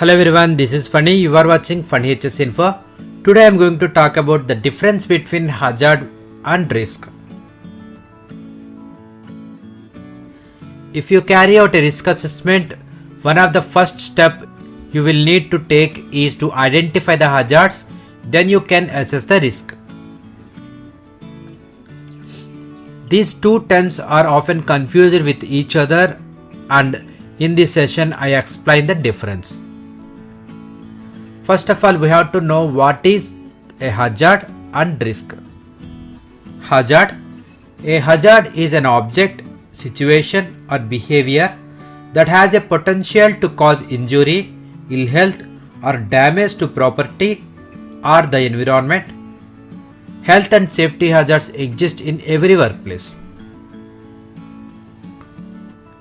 Hello everyone, this is Funny. You are watching Funny HS Info. Today I am going to talk about the difference between hazard and risk. If you carry out a risk assessment, one of the first steps you will need to take is to identify the hazards, then you can assess the risk. These two terms are often confused with each other, and in this session I explain the difference. First of all, we have to know what is a hazard and risk. Hazard. A hazard is an object, situation or behavior that has a potential to cause injury, ill health or damage to property or the environment. Health and safety hazards exist in every workplace.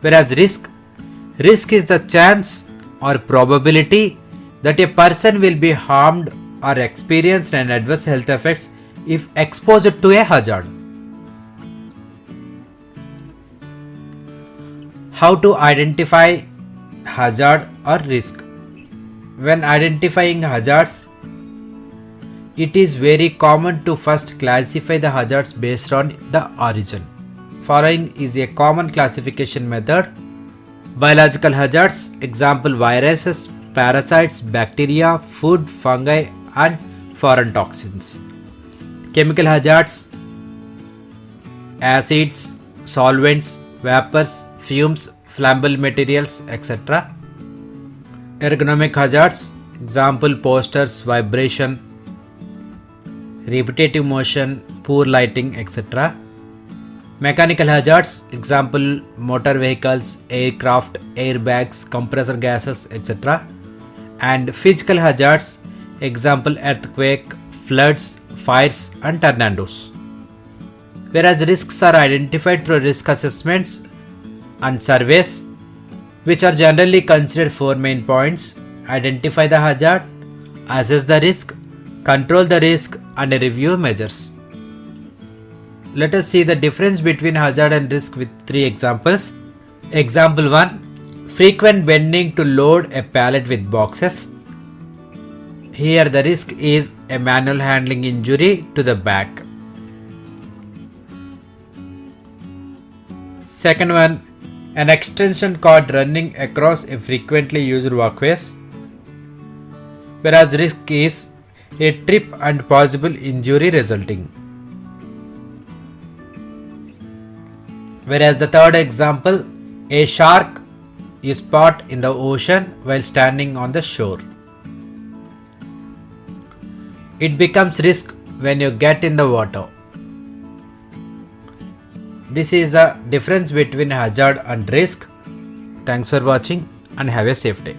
Whereas risk is the chance or probability that a person will be harmed or experience an adverse health effects if exposed to a hazard. How to identify hazard or risk? When identifying hazards, it is very common to first classify the hazards based on the origin. Following is a common classification method. Biological hazards, example viruses, parasites, bacteria, food, fungi and foreign toxins. Chemical hazards, acids, solvents, vapors, fumes, flammable materials, etc. Ergonomic hazards, example posters, vibration, repetitive motion, poor lighting, etc. Mechanical hazards, example motor vehicles, aircraft, airbags, compressor gases, etc. And physical hazards, example earthquake, floods, fires and tornadoes. Whereas risks are identified through risk assessments and surveys, which are generally considered four main points: identify the hazard, assess the risk, control the risk and review measures. Let us see the difference between hazard and risk with three examples. Example 1. Frequent bending to load a pallet with boxes. Here the risk is a manual handling injury to the back. Second one, an extension cord running across a frequently used walkways. Whereas risk is a trip and possible injury resulting. Whereas the third example, a shark you spot in the ocean while standing on the shore. It becomes risk when you get in the water. This is the difference between hazard and risk. Thanks for watching and have a safe day.